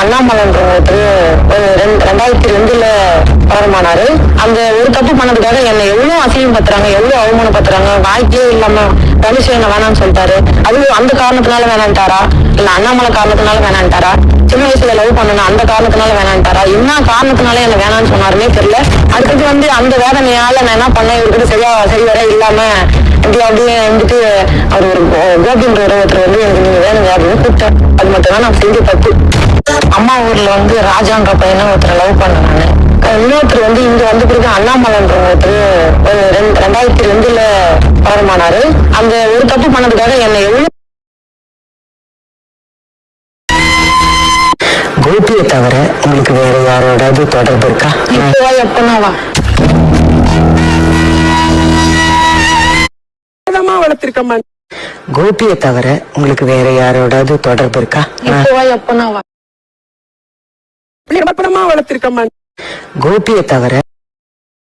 அண்ணாமலைன்ற ஒருத்தர் 2002 பரமானாரு. அந்த ஒரு தப்பு பண்ணதுக்காக என்னை எவ்வளவு அசிங்கப்படுத்துறாங்க, எவ்வளவு அவமானப்படுத்துறாங்க. வாய்க்கே இல்லாம ரமேஷ் என்ன வேணாம்னு சொல்லிட்டாரு. அது அந்த காரணத்தினால வேணான்ட்டாரா, இல்ல அண்ணாமலை காரணத்தினால வேணான்ட்டாரா, சின்ன வயசுல லவ் பண்ணணும் அந்த காரணத்தினால வேணான்ட்டாரா, என்ன காரணத்தினால என்ன வேணாம்னு சொன்னாருன்னே தெரியல. அடுத்தது அந்த வேதனையால நான் என்ன பண்ணேன், இவர்கிட்ட சரி வர இல்லாம அப்படியே வந்துட்டு அவர் ஒரு கோபின்ற ஒருத்தர் எனக்கு நீங்க வேணுங்க அப்படின்னு கூப்பிட்டேன். அது மட்டும் தான் நான் செஞ்ச தப்பு. அம்மா ஊர்ல ராஜான்ற பையனை ஒருத்தர் லவ் பண்ணேன் நானு. இன்னொருத்தர் இங்க வந்த பிறகு அண்ணாமலைன்ற ஒருத்தர் 2002 பரமானாரு. அந்த ஒரு தப்பு பண்ணதுக்காக என்னை எவ்வளவு கோபியை தவிர உங்களுக்கு வேற யாரோடாவது தொடர்பு இருக்கா? இப்பவா எப்பனாவா வளர்த்திருக்கம்மா. கோபியை தவிர உங்களுக்கு வேற யாரோடாவது தொடர்பு இருக்கா? இப்பவா எப்பனாவா வளர்த்திருக்கம்மா. கோபியை தவிர